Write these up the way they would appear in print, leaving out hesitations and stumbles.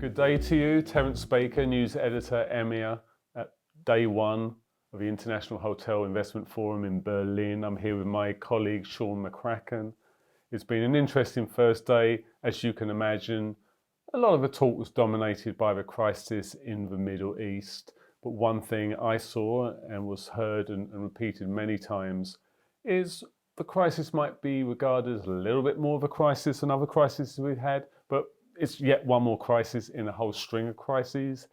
Good day to you, Terence Baker, news editor, EMEA, at day one of the International Hotel Investment Forum in Berlin. I'm here with my colleague, Sean McCracken. It's been an interesting first day. As you can imagine, a lot of the talk was dominated by the crisis in the Middle East. But one thing I saw and was heard and repeated many times is the crisis might be regarded as a little bit more of a crisis than other crises we've had, but it's yet one more crisis in a whole string of crises.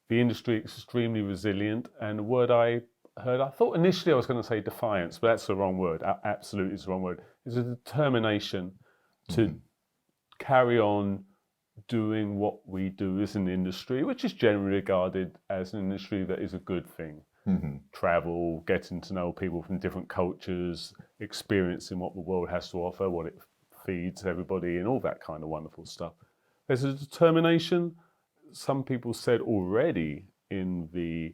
The industry is extremely resilient, and the word I heard, I thought initially I was going to say defiance, but that's the wrong word. Absolutely, it's the wrong word. It's a determination to carry on doing what we do as an industry, which is generally regarded as an industry that is a good thing. Travel, getting to know people from different cultures, experiencing what the world has to offer, what it feeds everybody, and all that kind of wonderful stuff. There's a determination. Some people said already in the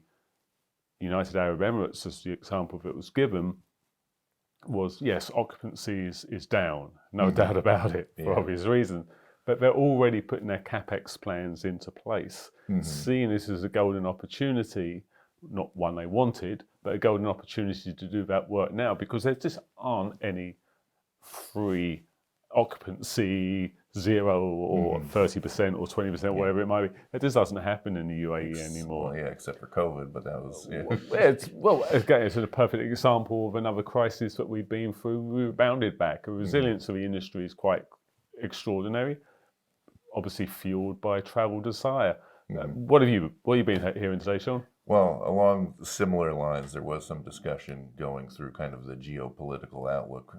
United Arab Emirates, as the example that was given, was yes, occupancy is down, no doubt about it, for obvious reasons. But they're already putting their capex plans into place, seeing this as a golden opportunity, not one they wanted, but a golden opportunity to do that work now, because there just aren't any free occupancy 0 or 30% or 20%, whatever it might be. It just doesn't happen in the UAE anymore. Well, yeah, except for COVID, but that was, Again, it's a perfect example of another crisis that we've been through. We rebounded back. The resilience of the industry is quite extraordinary, obviously fueled by travel desire. What have you been hearing today, Sean? Well, along similar lines, there was some discussion going through kind of the geopolitical outlook,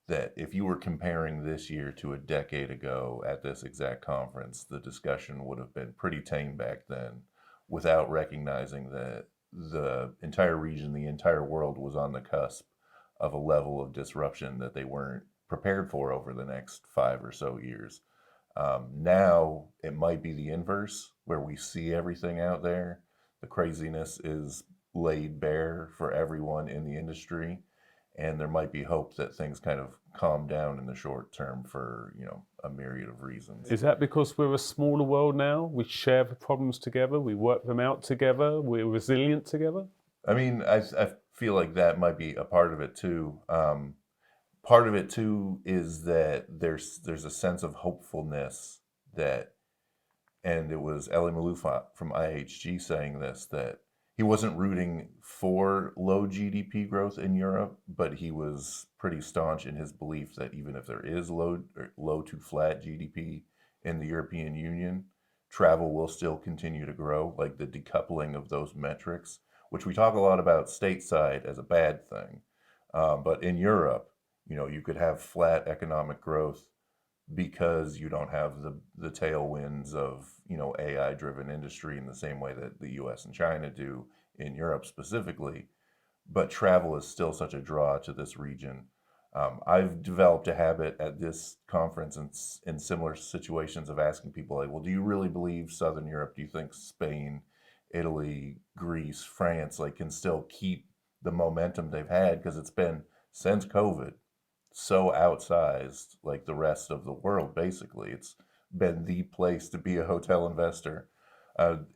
that if you were comparing this year to a decade ago at this exact conference, the discussion would have been pretty tame back then, without recognizing that the entire region, the entire world was on the cusp of a level of disruption that they weren't prepared for over the next 5 or so years. Now it might be the inverse, where we see everything out there. The craziness is laid bare for everyone in the industry, and there might be hope that things kind of calm down in the short term for, a myriad of reasons. Is that because we're a smaller world now? We share the problems together, we work them out together, we're resilient together? I mean, I feel like that might be a part of it too. Part of it too is that there's a sense of hopefulness that, and it was Elie Malouf from IHG saying this, that he wasn't rooting for low GDP growth in Europe, but he was pretty staunch in his belief that even if there is low to flat GDP in the European Union, travel will still continue to grow, like the decoupling of those metrics, which we talk a lot about stateside as a bad thing. But in Europe, you could have flat economic growth because you don't have the tailwinds of, AI-driven industry in the same way that the US and China do in Europe specifically. But travel is still such a draw to this region. I've developed a habit at this conference and in similar situations of asking people, like, well, do you really believe Southern Europe? Do you think Spain, Italy, Greece, France, can still keep the momentum they've had? Because it's been, since COVID, so outsized like the rest of the world. Basically, it's been the place to be a hotel investor.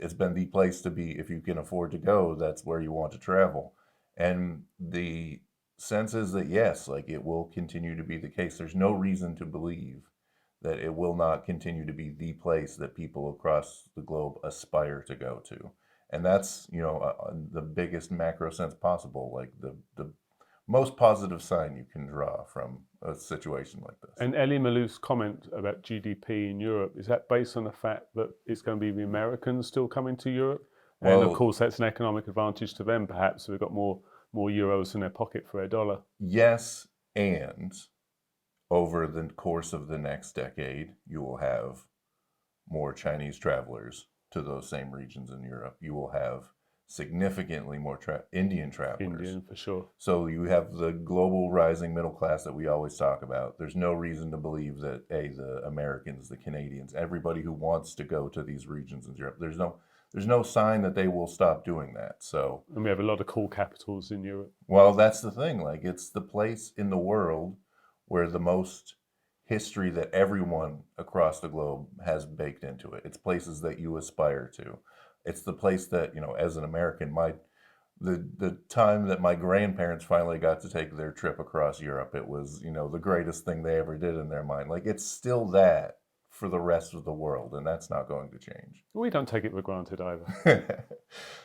It's been the place to be if you can afford to go. That's where you want to travel. And the sense is that yes, it will continue to be the case. There's no reason to believe that it will not continue to be the place that people across the globe aspire to go to. And that's, the biggest macro sense possible, the most positive sign you can draw from a situation like this. And Elie Malouf's comment about GDP in Europe, is that based on the fact that it's going to be the Americans still coming to Europe? And of course, that's an economic advantage to them, perhaps. They've got more euros in their pocket for their dollar. Yes, and over the course of the next decade, you will have more Chinese travelers to those same regions in Europe. You will have significantly more Indian travelers. Indian, for sure. So you have the global rising middle class that we always talk about. There's no reason to believe that, the Americans, the Canadians, everybody who wants to go to these regions in Europe, there's no sign that they will stop doing that. So, and we have a lot of cool capitals in Europe. Well, that's the thing. It's the place in the world where the most history that everyone across the globe has baked into it. It's places that you aspire to. It's the place that, as an American, the time that my grandparents finally got to take their trip across Europe, it was, the greatest thing they ever did in their mind. Like, it's still that for the rest of the world, and that's not going to change. We don't take it for granted either.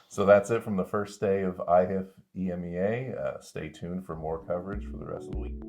So that's it from the first day of IHIF EMEA. Stay tuned for more coverage for the rest of the week.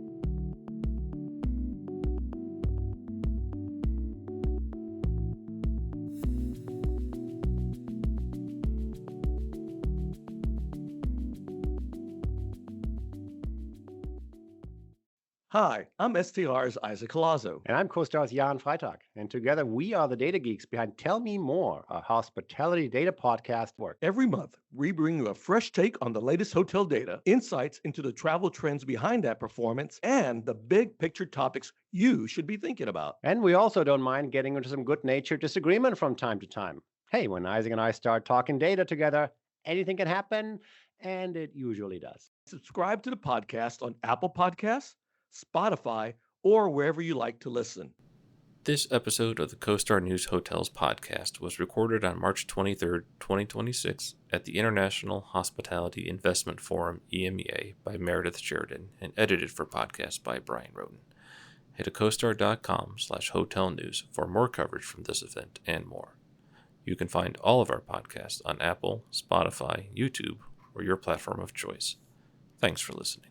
Hi, I'm STR's Isaac Colazo. And I'm CoStar's Jan Freitag. And together we are the data geeks behind Tell Me More, a hospitality data podcast work. Every month, we bring you a fresh take on the latest hotel data, insights into the travel trends behind that performance, and the big picture topics you should be thinking about. And we also don't mind getting into some good-natured disagreement from time to time. Hey, when Isaac and I start talking data together, anything can happen, and it usually does. Subscribe to the podcast on Apple Podcasts, Spotify, or wherever you like to listen. This episode of the CoStar News Hotels podcast was recorded on March 23, 2026 at the International Hospitality Investment Forum EMEA by Meredith Sheridan and edited for podcast by Brian Roden. Head to CoStar.com/hotel news for more coverage from this event and more. You can find all of our podcasts on Apple, Spotify, YouTube, or your platform of choice. Thanks for listening.